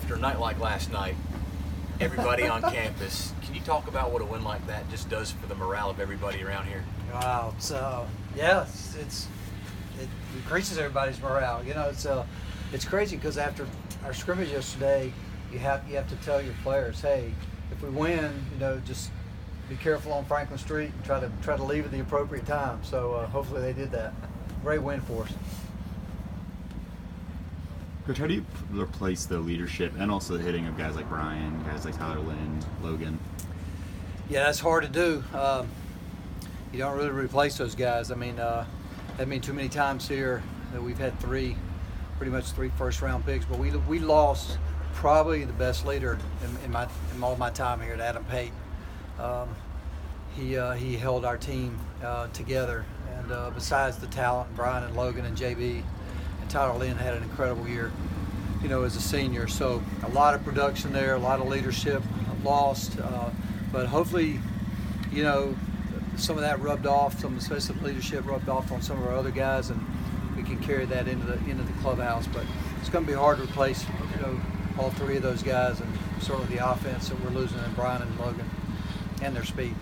after a night like last night, everybody on campus, can you talk about what a win like that just does for the morale of everybody around here? Wow, it increases everybody's morale. You know, it's crazy because after our scrimmage yesterday, you have to tell your players, hey, if we win, you know, just be careful on Franklin Street and try to leave at the appropriate time. So hopefully they did that. Great win for us. Coach, how do you replace the leadership and also the hitting of guys like Brian, guys like Tyler Lynn, Logan? Yeah, that's hard to do. You don't really replace those guys. I mean, too many times here that we've had pretty much three first-round picks, but we lost probably the best leader in all my time here at Adam Pate. He held our team together, and besides the talent, Brian and Logan and JB and Tyler Lynn had an incredible year, you know, as a senior. So a lot of production there, a lot of leadership lost, but hopefully, you know, some of that rubbed off, some especially leadership rubbed off on some of our other guys, and we can carry that into the clubhouse. But it's going to be hard to replace, you know, all three of those guys, and certainly the offense that we're losing in Brian and Logan and their speed.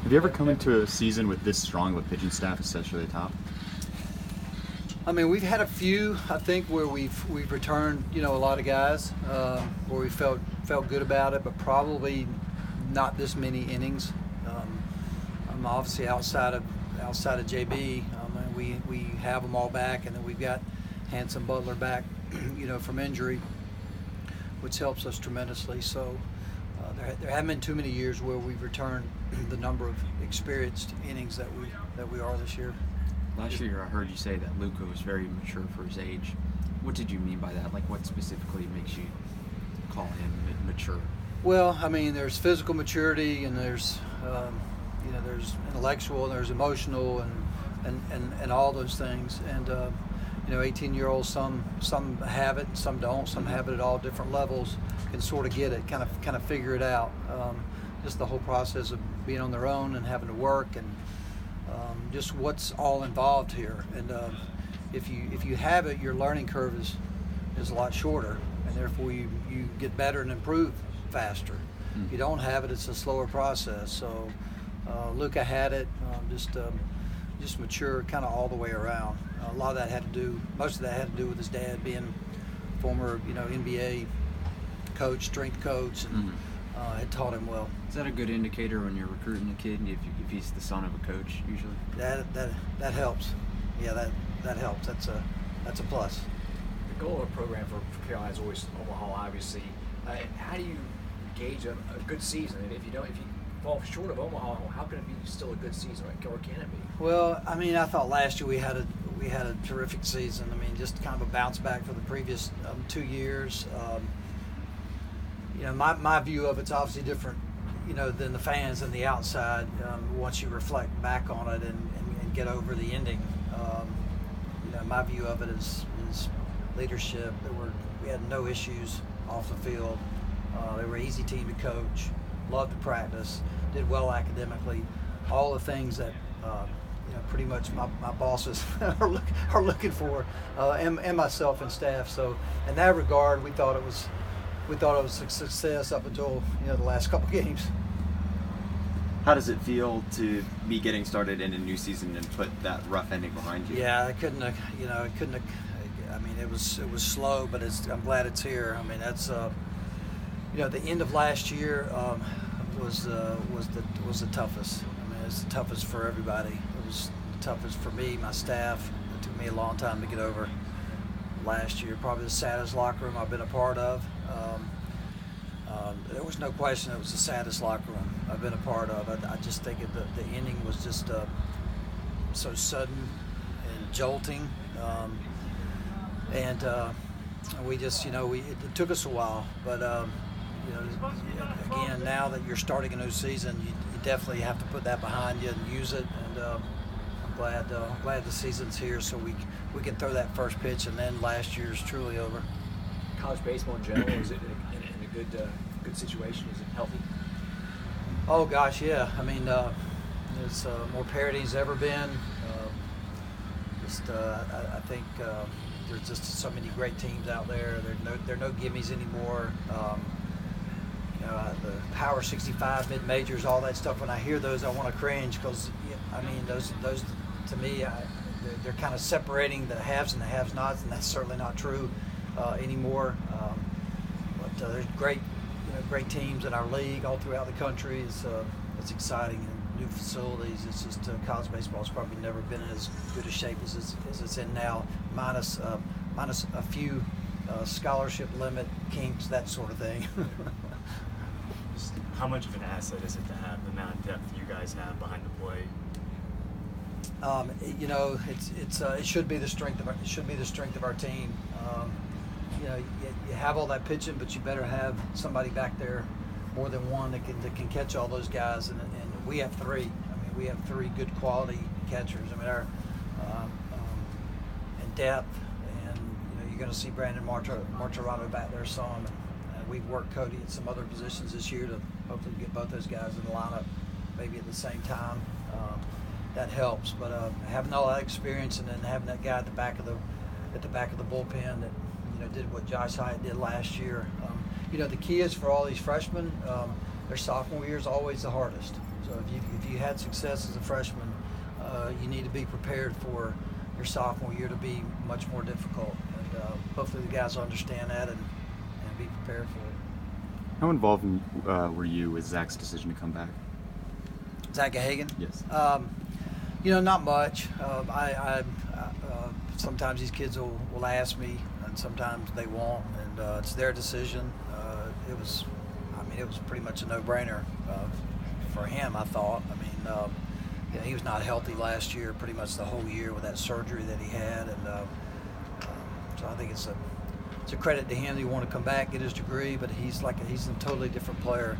Have you ever come into a season with this strong of a pitching staff, especially at the top? I mean, we've had a few, I think, where we've returned, you know, a lot of guys where we felt good about it, but probably not this many innings. Obviously outside of JB, and we have them all back, and then we've got Hanson Butler back, you know, from injury, which helps us tremendously. So there haven't been too many years where we've returned the number of experienced innings that we are this year. Last year, I heard you say that Luka was very mature for his age. What did you mean by that? Like, what specifically makes you call him mature? Well, I mean, there's physical maturity, and there's you know, there's intellectual, and there's emotional, and all those things. And you know, 18-year-olds, some have it, and some don't. Some have it at all different levels. Can sort of get it, kind of figure it out. Just the whole process of being on their own and having to work, and just what's all involved here. And if you have it, your learning curve is a lot shorter, and therefore you get better and improve faster. If you don't have it, it's a slower process. So Luka had it, just mature kind of all the way around. A lot of that most of that had to do with his dad being former, you know, NBA coach, strength coach, and it taught him well. Is that a good indicator when you're recruiting a kid if he's the son of a coach usually? That helps. Yeah, that helps. That's a plus. The goal of a program for Carolina is always Omaha, obviously. How do you gauge a good season? If you fall short of Omaha, how can it be still a good season, or can it be? Well, I mean, I thought last year we had a terrific season. I mean, just kind of a bounce back for the previous 2 years. You know, my view of it's obviously different, you know, than the fans and the outside. Once you reflect back on it and get over the ending, you know, my view of it is leadership. We had no issues off the field. They were an easy team to coach. Loved to practice. Did well academically. All the things that you know, pretty much my bosses are looking for, and myself and staff. So in that regard, we thought it was a success up until, you know, the last couple games. How does it feel to be getting started in a new season and put that rough ending behind you? Yeah, I couldn't have. I mean, it was slow, but I'm glad it's here. I mean, that's you know, the end of last year was the toughest. I mean, it's the toughest for everybody. It was the toughest for me, my staff. It took me a long time to get over last year. Probably the saddest locker room I've been a part of. There was no question it was the saddest locker room I've been a part of. I just think the ending was just so sudden and jolting, and we just, you know, it took us a while, but you know, again, now that you're starting a new season, you definitely have to put that behind you and use it. And I'm glad the season's here, so we can throw that first pitch, and then last year's truly over. College baseball in general, is it in a good situation? Is it healthy? Oh gosh, yeah. I mean, there's more parity than ever been. I think there's just so many great teams out there. There are no gimmies anymore. The Power 65 mid-majors, all that stuff. When I hear those, I want to cringe because I mean those to me they're kind of separating the haves and the have-nots, and that's certainly not true anymore. But there's great teams in our league all throughout the country. It's exciting, and new facilities. It's just college baseball's probably never been in as good a shape as it's in now, minus a few scholarship limit kinks, that sort of thing. How much of an asset is it to have the amount of depth you guys have behind the plate? It should be the strength of our team. You have all that pitching, but you better have somebody back there, more than one that can catch all those guys. And we have three. I mean, we have three good quality catchers. I mean, our in depth, and you're going to see Brandon Martirado back there some. And we've worked Cody at some other positions this year to hopefully get both those guys in the lineup, maybe at the same time. That helps, but having all that experience and then having that guy at the back of the bullpen that did what Josh Hyatt did last year. The key is for all these freshmen, their sophomore year is always the hardest. So if you had success as a freshman, you need to be prepared for your sophomore year to be much more difficult. And hopefully the guys understand that and be prepared for it. How involved were you with Zach's decision to come back? Zach Gahagan? Yes. Not much. Sometimes these kids will ask me, and sometimes they won't, and it's their decision. It was pretty much a no-brainer for him, I thought. I mean, he was not healthy last year, pretty much the whole year with that surgery that he had, and so I think it's a credit to him that he wanted to come back, get his degree, but he's a totally different player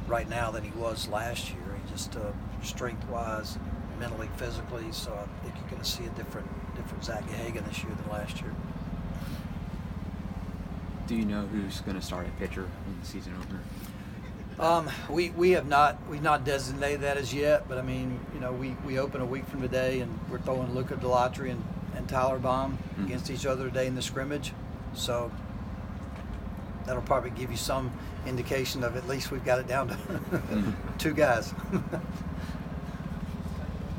right now than he was last year. He just strength-wise, mentally, physically. So I think you're going to see a different Zach Gahagan this year than last year. Do you know who's going to start at pitcher in the season opener? We've not designated that as yet, but I mean, we open a week from today, and we're throwing Luca Delatry and Tyler Baum against each other today in the scrimmage. So that'll probably give you some indication of at least we've got it down to two guys.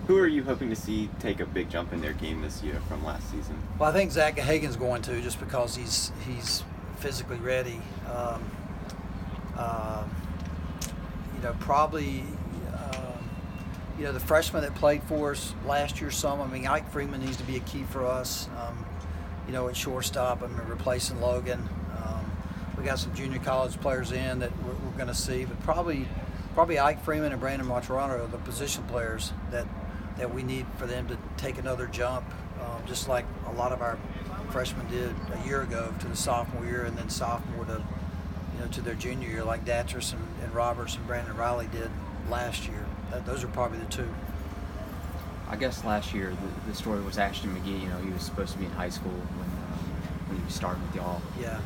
Who are you hoping to see take a big jump in their game this year from last season? Well, I think Zach Gahagan's going to, just because he's physically ready. Probably the freshman that played for us last year some. I mean, Ike Freeman needs to be a key for us. At shortstop, replacing Logan. We got some junior college players in that we're going to see, but probably Ike Freeman and Brandon Martirado are the position players that we need for them to take another jump, just like a lot of our freshmen did a year ago to the sophomore year, and then sophomore to their junior year, like Datris and Roberts and Brandon Riley did last year. Those are probably the two. I guess last year the story was Ashton McGee. He was supposed to be in high school when he was starting with y'all. Yeah.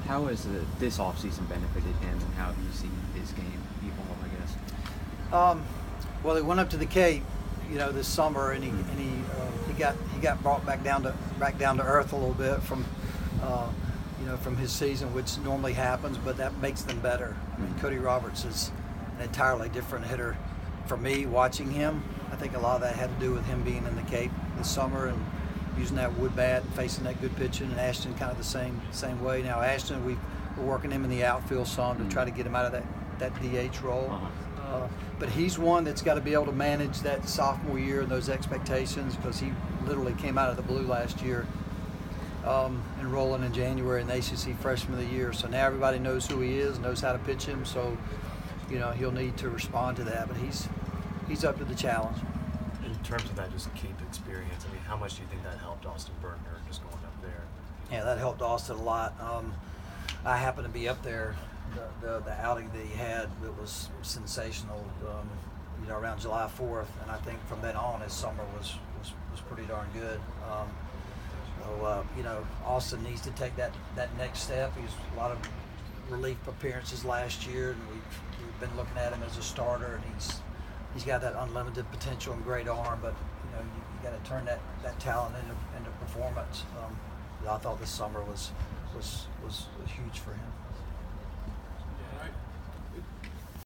How has this offseason benefited him, and how have you seen his game evolve, I guess? Well, he went up to the Cape, this summer, and he got brought back down to earth a little bit from his season, which normally happens, but that makes them better. I mean, Cody Roberts is an entirely different hitter. For me, watching him, I think a lot of that had to do with him being in the Cape this summer and using that wood bat and facing that good pitching, and Ashton kind of the same way. Now Ashton, we're working him in the outfield some to try to get him out of that DH role. But he's one that's got to be able to manage that sophomore year and those expectations, because he literally came out of the blue last year, enrolling in January in the ACC Freshman of the Year. So now everybody knows who he is, knows how to pitch him. So he'll need to respond to that. But he's up to the challenge. In terms of that just Cape experience, I mean, how much do you think that helped Austin Bergner just going up there? Yeah, that helped Austin a lot. I happened to be up there. The outing that he had, it was sensational, around July 4th, and I think from then on his summer was pretty darn good. Austin needs to take that next step. He's a lot of relief appearances last year, and we've been looking at him as a starter, and he's got that unlimited potential and great arm, but you got to turn that talent into performance. I thought this summer was huge for him.